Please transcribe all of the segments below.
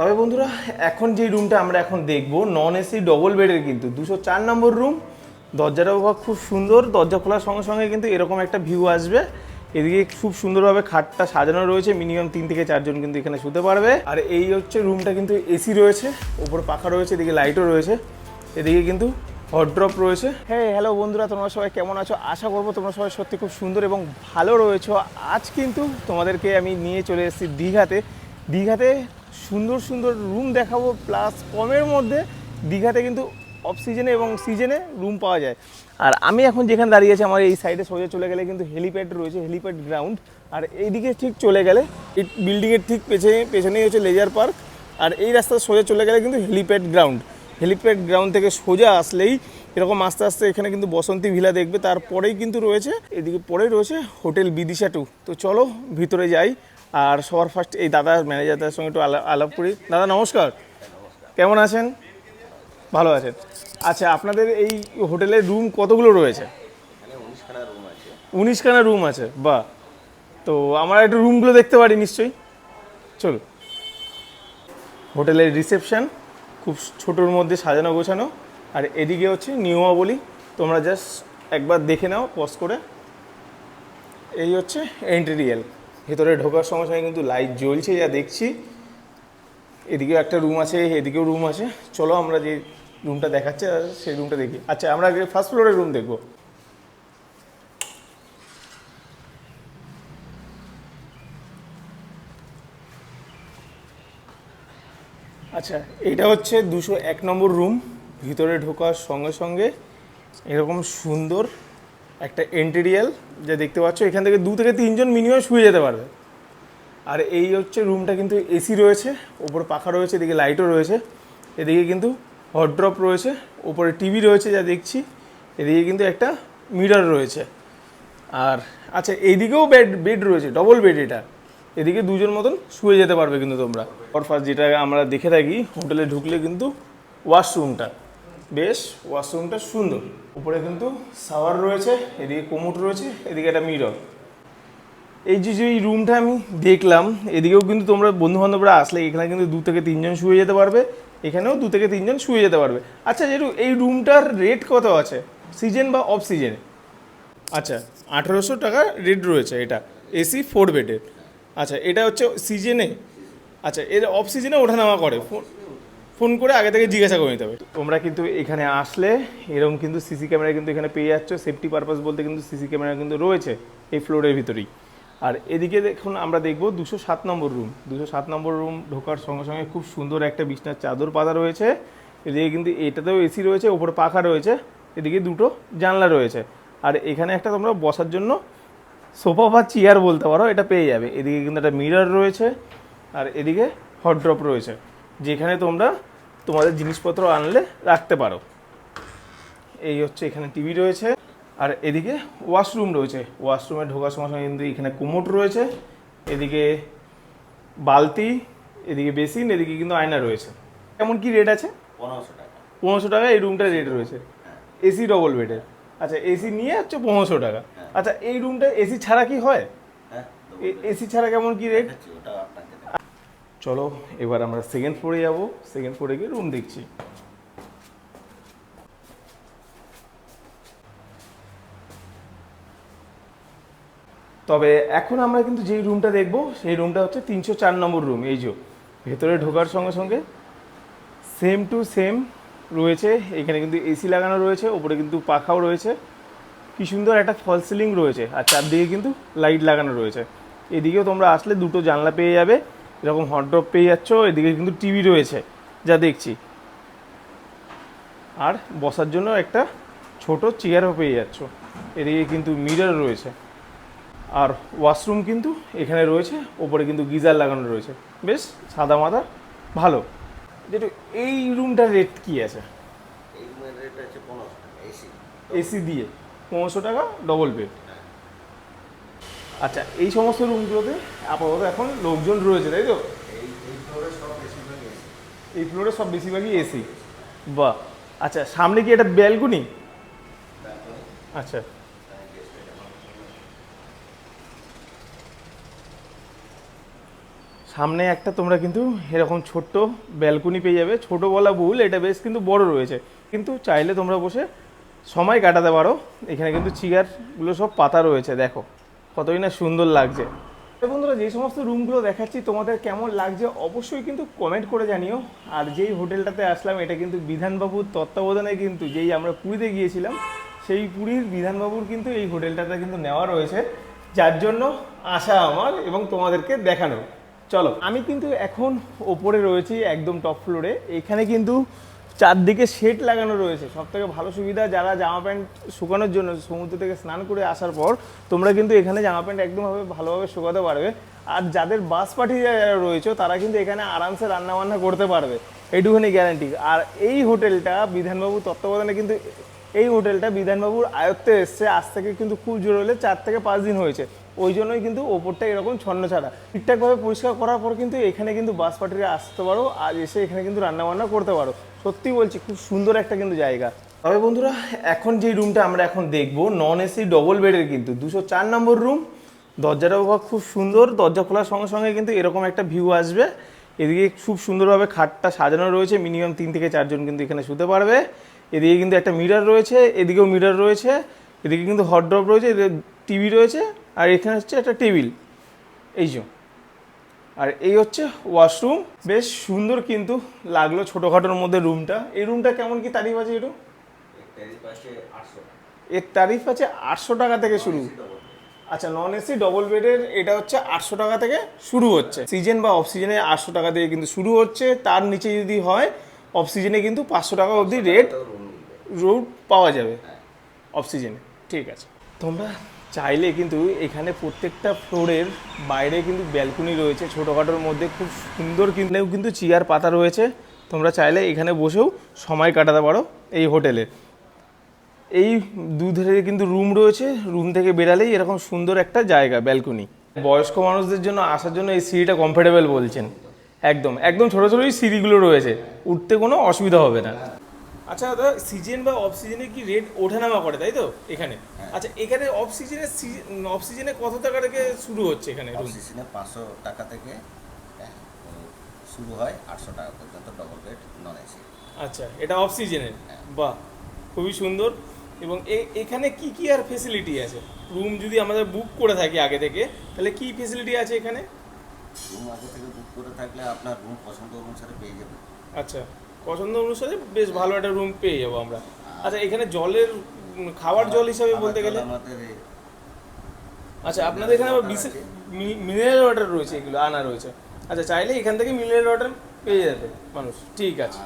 তবে বন্ধুরা এখন যে রুমটা আমরা এখন দেখব নন এসি ডবল বেডের, কিন্তু 204 নম্বর রুম। দরজাটাও খুব সুন্দর, দরজা খোলার সঙ্গে সঙ্গে কিন্তু এরকম একটা ভিউ আসবে। এদিকে খুব সুন্দরভাবে খাটটা সাজানো রয়েছে, মিনিমাম 3 থেকে 4 জন কিন্তু এখানে শুতে পারবে। আর এই হচ্ছে রুমটা, কিন্তু এসি রয়েছে, উপরে পাখা রয়েছে, এদিকে লাইটও রয়েছে, এদিকে কিন্তু হট ড্রপ রয়েছে। হ্যাঁ হ্যালো বন্ধুরা, তোমরা সবাই কেমন আছো? আশা করবো তোমরা সবাই সত্যি খুব সুন্দর এবং ভালো রয়েছো। আজ কিন্তু তোমাদেরকে আমি নিয়ে চলে এসেছি দীঘাতে সুন্দর সুন্দর রুম দেখাবো, প্লাস কমের মধ্যে। দীঘাতে কিন্তু অফ সিজনে এবং সিজনে রুম পাওয়া যায়। আর আমি এখন যেখানে দাঁড়িয়ে আছি, আমার এই সাইডে সোজা চলে গেলে কিন্তু হেলিপ্যাড রয়েছে, হেলিপ্যাড গ্রাউন্ড। আর এইদিকে ঠিক চলে গেলে এই বিল্ডিংয়ের ঠিক পেছনেই হচ্ছে লেজার পার্ক। আর এই রাস্তা সোজা চলে গেলে কিন্তু হেলিপ্যাড গ্রাউন্ড। হেলিপ্যাড গ্রাউন্ড থেকে সোজা আসলেই এরকম আস্তে আস্তে এখানে কিন্তু বসন্তী ভিলা দেখবে, তারপরেই কিন্তু রয়েছে এদিকে পরেই রয়েছে হোটেল বিদিশা 2। তো চলো ভিতরে যাই। আর সবার ফার্স্ট এই ম্যানেজারদের সঙ্গে একটু আলাপ করি। দাদা নমস্কার, কেমন আছেন? ভালো আছেন? আচ্ছা, আপনাদের এই হোটেলের রুম কতগুলো রয়েছে? 19খানা রুম আছে, বাহ। তো আমরা একটু রুমগুলো দেখতে পারি নিশ্চয়ই, চলো। হোটেলের রিসেপশন খুব ছোটোর মধ্যে সাজানো গোছানো। আর এদিকে হচ্ছে নিয়মাবলী, তোমরা জাস্ট একবার দেখে নাও পজ করে। এই হচ্ছে এন্টেরিয়াল, ভেতরে ঢোকার সময় সঙ্গে কিন্তু লাইট জ্বলছে যা দেখছি। এদিকেও একটা রুম আছে, এদিকেও রুম আছে। চলো আমরা যে রুমটা দেখাচ্ছে সেই রুমটা দেখি। আচ্ছা, আমরা আগে ফার্স্ট ফ্লোরের রুম দেখবো। আচ্ছা, এটা হচ্ছে 201 নম্বর রুম। ভিতরে ঢোকার সঙ্গে সঙ্গে এরকম সুন্দর একটা এন্টেরিয়াল যা দেখতে পাচ্ছ। এখান থেকে 2 থেকে 3 জন মিনিমাম শুয়ে যেতে পারবে। আর এই হচ্ছে রুমটা, কিন্তু এসি রয়েছে, ওপরে পাখা রয়েছে, এদিকে লাইটও রয়েছে, এদিকে কিন্তু হট ড্রপ রয়েছে, ওপরে টিভি রয়েছে যা দেখছি, এদিকে কিন্তু একটা মিরর রয়েছে। আর আচ্ছা, এইদিকেও বেড রয়েছে, ডবল বেড এটা। এদিকে 2 জন মতন শুয়ে যেতে পারবে কিন্তু তোমরা। ফার্স্ট যেটা আমরা দেখে থাকি হোটেলে ঢুকলে কিন্তু ওয়াশরুমটা, বেশ ওয়াশরুমটা সুন্দর। উপরে কিন্তু শাওয়ার রয়েছে, এদিকে কোমোড রয়েছে, এদিকে একটা মিরর। এই যে এই রুমটা আমি দেখলাম, এদিকেও কিন্তু তোমরা বন্ধুবান্ধবরা আসলে এখানে কিন্তু 2 থেকে 3 জন শুয়ে যেতে পারবে, এখানেও 2 থেকে 3 জন শুয়ে যেতে পারবে। আচ্ছা, যেটু এই রুমটার রেট কত আছে সিজন বা অফ সিজনে? আচ্ছা, 1800 টাকা রেট রয়েছে এটা, এসি 4 বেডের। আচ্ছা, এটা হচ্ছে সিজনে। আচ্ছা, এর অফ সিজনে ওঠানামা করে, ফোন করে আগে থেকে জিজ্ঞাসা করে নিতে হবে। তোমরা কিন্তু এখানে আসলে এরকম কিন্তু সিসি ক্যামেরা কিন্তু এখানে পেয়ে যাচ্ছ। সেফটি পারপাস বলতে কিন্তু সিসি ক্যামেরা কিন্তু রয়েছে এই ফ্লোরের ভিতরেই। আর এদিকে দেখুন আমরা দেখব 207 নম্বর রুম। 207 নম্বর রুম ঢোকার সঙ্গে সঙ্গে খুব সুন্দর একটা বিছনার চাদর পাতা রয়েছে। এদিকে কিন্তু এটাতেও এসি রয়েছে, ওপরে পাখা রয়েছে, এদিকে 2টো জানলা রয়েছে। আর এখানে একটা তোমরা বসার জন্য সোফা বা চেয়ার বলতে পারো, এটা পেয়ে যাবে। এদিকে কিন্তু একটা মিরর রয়েছে, আর এদিকে হট ড্রপ রয়েছে, যেখানে তোমরা তোমাদের জিনিসপত্র আনলে রাখতে পারো। এই হচ্ছে এখানে টিভি রয়েছে। আর এদিকে ওয়াশরুম রয়েছে, ওয়াশরুমে ঢোকার সময় সঙ্গে কিন্তু এখানে কোমোড রয়েছে, এদিকে বালতি, এদিকে বেসিন, এদিকে কিন্তু আয়না রয়েছে। কেমন কি রেট আছে? 1500 টাকা। 1500 টাকা এই রুমটার রেট রয়েছে, এসি ডবল বেডের। আচ্ছা, এসি নিয়ে হচ্ছে 1500 টাকা। আচ্ছা, এই রুমটা এসি ছাড়া কি হয়? হ্যাঁ, এসি ছাড়া কেমন কি রেট? ওটা আপনাকে। চলো এবার আমরা সেকেন্ড ফ্লোরে যাবো। সেকেন্ড ফ্লোরে গিয়ে রুম দেখছি। তবে এখন আমরা কিন্তু যেই রুমটা দেখব সেই রুমটা হচ্ছে 304 নম্বর রুম। এই যে ভেতরে ঢোকার সঙ্গে সঙ্গে সেম টু সেম রয়েছে, এখানে কিন্তু এসি লাগানো রয়েছে, ওপরে কিন্তু পাখাও রয়েছে, কি সুন্দর একটা ফল সিলিং রয়েছে, আর চারদিকে কিন্তু লাইট লাগানো রয়েছে। এদিকেও তোমরা আসলে 2টো জানলা পেয়ে যাবে, এরকম হট ড্রপ পেয়ে যাচ্ছ। এদিকে কিন্তু টিভি রয়েছে যা দেখছি, আর বসার জন্য একটা ছোট চেয়ারও পেয়ে যাচ্ছ। এদিকে কিন্তু মিরর রয়েছে, আর ওয়াশরুম কিন্তু এখানে রয়েছে, ওপরে কিন্তু গিজার লাগানো রয়েছে, বেশ সাদা মাদা ভালো। যেটা এই রুমটার রেট কি আছে? এই রুমের রেট আছে 1500 টাকা এসি। এসি দিয়ে 1500 টাকা ডবল বেড। আচ্ছা, এই সমস্ত রুমগুলোতে আপাতত এখন লোকজন রয়েছে, তাই তো? এই ফ্লোরে সব বেশিরভাগই এসি। এই ফ্লোরে সব বেশিরভাগই এসি, বাহ। আচ্ছা, সামনে কি এটা ব্যালকনি? আচ্ছা, সামনে একটা তোমরা কিন্তু এরকম ছোট্ট ব্যালকনি পেয়ে যাবে। ছোট বলা ভুল, এটা বেশ কিন্তু বড় রয়েছে, কিন্তু চাইলে তোমরা বসে সময় কাটাতে পারো। এখানে কিন্তু চেয়ারগুলো সব পাতা রয়েছে, দেখো কতই না সুন্দর লাগছে। তো বন্ধুরা, যে সমস্ত রুমগুলো দেখাচ্ছি তোমাদের কেমন লাগছে অবশ্যই কিন্তু কমেন্ট করে জানিও। আর যেই হোটেলটাতে আসলাম এটা কিন্তু বিধানবাবুর তত্ত্বাবধানে, কিন্তু যেই আমরা পুরীতে গিয়েছিলাম সেই পুরীর বিধানবাবুর কিন্তু এই হোটেলটাতে কিন্তু নেওয়া রয়েছে, যার জন্য আসা আমার এবং তোমাদেরকে দেখানো। চলো, আমি কিন্তু এখন ওপরে রয়েছি একদম টপ ফ্লোরে। এখানে কিন্তু চারদিকে শেড লাগানো রয়েছে। সব থেকে ভালো সুবিধা, যারা জামা প্যান্ট শুকানোর জন্য সমুদ্র থেকে স্নান করে আসার পর তোমরা কিন্তু এখানে জামা প্যান্ট একদমভাবে ভালোভাবে শুকাতে পারবে। আর যাদের বাস পার্টি যারা রয়েছে তারা কিন্তু এখানে আরামসে রান্নাবান্না করতে পারবে, এইটুকুনি গ্যারান্টি। আর এই হোটেলটা বিধানবাবুর তত্ত্বাবধানে কিন্তু এই হোটেলটা বিধানবাবুর আয়ত্তে এসছে আজ থেকে কিন্তু খুব জোর হলে 4 থেকে 5 দিন হয়েছে। ওই জন্যই কিন্তু ওপরটা এরকম ছন্ন ছাড়া ঠিকঠাকভাবে পরিষ্কার করার পর কিন্তু এখানে কিন্তু বাস পার্টিরা আসতে পারো আর এসে এখানে কিন্তু রান্নাবান্না করতে পারো। সত্যি বলছি, খুব সুন্দর একটা কিন্তু জায়গা। তবে বন্ধুরা, এখন যে রুমটা আমরা এখন দেখবো নন এসি ডবল বেডের কিন্তু 204 নম্বর রুম। দরজাটা খুব সুন্দর, দরজা খোলার সঙ্গে সঙ্গে কিন্তু এরকম একটা ভিউ আসবে। এদিকে খুব সুন্দরভাবে খাটটা সাজানো রয়েছে, মিনিমাম 3 থেকে 4 জন কিন্তু এখানে শুতে পারবে। এদিকে কিন্তু একটা মিরর রয়েছে, এদিকেও মিরর রয়েছে, এদিকে কিন্তু হট ড্রপ রয়েছে, এদিকে টিভি রয়েছে, আর এখানে হচ্ছে একটা টেবিল, এই যে। আর এই হচ্ছে ওয়াশরুম। বেশ সুন্দর কিন্তু লাগলো ছোটোখাটোর মধ্যে রুমটা। এই রুমটা কেমন কি তারিফ আছে একটু? এর তারিফ আছে 800 টাকা থেকে শুরু। আচ্ছা, নন এসি ডবল বেডের এটা হচ্ছে 800 টাকা থেকে শুরু হচ্ছে। সিজন বা অফ সিজনে 800 টাকা থেকে কিন্তু শুরু হচ্ছে। তার নিচে যদি হয় অফ সিজনে কিন্তু 500 টাকা অবধি রেট রুম পাওয়া যাবে অফ সিজনে। ঠিক আছে, তোমরা চাইলে কিন্তু এখানে প্রত্যেকটা ফ্লোরের বাইরে কিন্তু ব্যালকনি রয়েছে ছোটোখাটোর মধ্যে, খুব সুন্দর কিন্তু চেয়ার পাতা রয়েছে। তোমরা চাইলে এখানে বসেও সময় কাটাতে পারো এই হোটেলে। এই দুধারে কিন্তু রুম রয়েছে, রুম থেকে বেরালেই এরকম সুন্দর একটা জায়গা ব্যালকনি। বয়স্ক মানুষদের জন্য আসার জন্য এই সিঁড়িটা কমফোর্টেবল বলছেন। একদম একদম ছোটো ছোটোই সিঁড়িগুলো রয়েছে, উঠতে কোনো অসুবিধা হবে না। আচ্ছা দাদা, সিজন বা অফ সিজনে কি রেট ওঠানামা করে, তাই তো এখানে? আচ্ছা, এখানে অফ সিজনে কত টাকা থেকে শুরু হচ্ছে এখানে অফ রুম? সিজনে 500 টাকা থেকে শুরু হয় 800 টাকা পর্যন্ত ডবল বেড নন এসি। আচ্ছা, এটা অফ সিজনের। বাহ, খুবই সুন্দর। এবং এখানে কি কি আর ফেসিলিটি আছে? রুম যদি আমাদের বুক করে থাকি আগে থেকে, তাহলে কি ফেসিলিটি আছে এখানে? রুম আগে থেকে বুক করে থাকলে আপনার রুম পছন্দ অনুসারে পেয়ে যাবেন। আচ্ছা, পছন্দ অনুসারে বেশ ভালো একটা রুম পেয়ে যাবো আমরা। আচ্ছা, এখানে জলের খাওয়ার জল হিসাবে বলতে গেলে আমাদের আচ্ছা, আপনাদের এখানে আবার বিশেষ মিনারেল ওয়াটার রয়েছে, এগুলো আনা রয়েছে। আচ্ছা, চাইলে এখান থেকে মিনারেল ওয়াটার পেয়ে যাবে মানুষ। ঠিক আছে।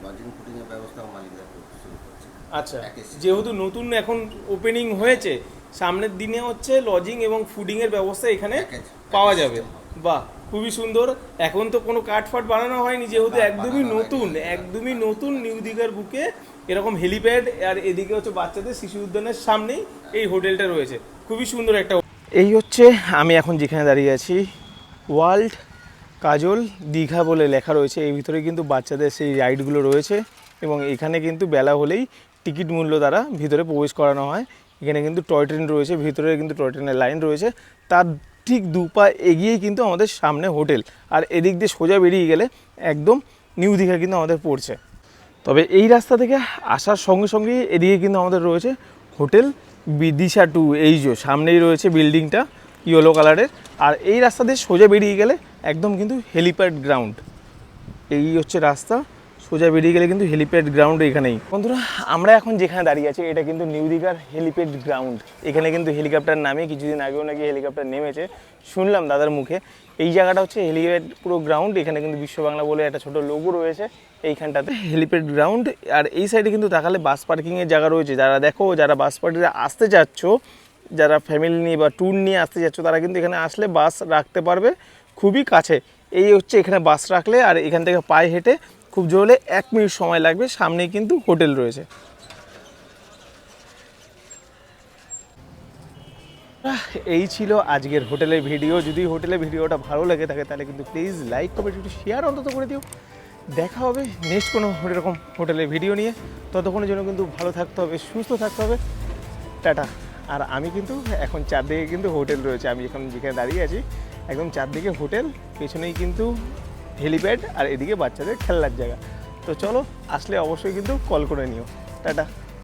লজিং ফুডিংয়ের ব্যবস্থাও মালিকরা শুরু করছে। আচ্ছা, যেহেতু নতুন এখন ওপেনিং হয়েছে, সামনের দিনে হচ্ছে লজিং এবং ফুডিংয়ের ব্যবস্থা এখানে পাওয়া যাবে। বাহ, খুবই সুন্দর। এখন তো কোনো কাঠফাট বানানো হয়নি, যেহেতু একদমই নতুন নিউ দীঘার বুকে এরকম হেলিপ্যাড। আর এদিকে হচ্ছে বাচ্চাদের শিশু উদ্যানের সামনেই এই হোটেলটা রয়েছে। খুবই সুন্দর একটা। এই হচ্ছে আমি এখন যেখানে দাঁড়িয়ে আছি, ওয়ার্ল্ড কাজল দীঘা বলে লেখা রয়েছে। এই ভিতরে কিন্তু বাচ্চাদের সেই রাইডগুলো রয়েছে এবং এখানে কিন্তু বেলা হলেই টিকিট মূল্য দ্বারা ভিতরে প্রবেশ করানো হয়। এখানে কিন্তু টয় ট্রেন রয়েছে, ভিতরে কিন্তু টয় ট্রেনের লাইন রয়েছে। তার ঠিক 2 পা এগিয়েই কিন্তু আমাদের সামনে হোটেল, আর এদিক দিয়ে সোজা বেরিয়ে গেলে একদম নিউ দীঘা কিন্তু আমাদের পড়ছে। তবে এই রাস্তা থেকে আসার সঙ্গে সঙ্গেই এদিকে কিন্তু আমাদের রয়েছে হোটেল বিদিশা 2। এই যে সামনেই রয়েছে বিল্ডিংটা ইয়েলো কালারের। আর এই রাস্তা দিয়ে সোজা বেরিয়ে গেলে একদম কিন্তু হেলিপ্যাড গ্রাউন্ড। এই হচ্ছে রাস্তা, সোজা বেরিয়ে গেলে কিন্তু হেলিপ্যাড গ্রাউন্ড এখানেই। বন্ধুরা, আমরা এখন যেখানে দাঁড়িয়ে আছি এটা কিন্তু নিউ দীঘার হেলিপ্যাড গ্রাউন্ড। এখানে কিন্তু হেলিকপ্টার নামে কিছুদিন আগেও নাকি হেলিকপ্টার নেমেছে, শুনলাম দাদার মুখে। এই জায়গাটা হচ্ছে হেলিপ্যাড পুরো গ্রাউন্ড। এখানে কিন্তু বিশ্ব বাংলা বলে একটা ছোটো লোগো রয়েছে এইখানটাতে, হেলিপ্যাড গ্রাউন্ড। আর এই সাইডে কিন্তু তাকালে বাস পার্কিংয়ের জায়গা রয়েছে। যারা বাস পার্টিতে আসতে চাচ্ছ, যারা ফ্যামিলি নিয়ে বা ট্যুর নিয়ে আসতে চাচ্ছ, তারা কিন্তু এখানে আসলে বাস রাখতে পারবে খুবই কাছে। এই হচ্ছে এখানে বাস রাখলে, আর এখান থেকে পায়ে হেঁটে খুব জোর হলে 1 মিনিট সময় লাগবে। সামনেই কিন্তু হোটেল রয়েছে। এই ছিল আজকের হোটেলের ভিডিও। যদি হোটেলের ভিডিওটা ভালো লাগে থাকে তাহলে কিন্তু প্লিজ লাইক কমেন্ট একটু শেয়ার অন্তত করে দিও। দেখা হবে নেক্সট কোনো এরকম হোটেলের ভিডিও নিয়ে। ততক্ষণের জন্য কিন্তু ভালো থাকতে হবে, সুস্থ থাকতে হবে। টাটা। আর আমি কিন্তু এখন চারদিকে কিন্তু হোটেল রয়েছে। আমি এখন যেখানে দাঁড়িয়ে আছি একদম চারদিকে হোটেল, পেছনেই কিন্তু হেলিপ্যাড আর এদিকে বাচ্চাদের খেলনার জায়গা। তো চলো, আসলে অবশ্যই কিন্তু কল করে নিও। টাটা।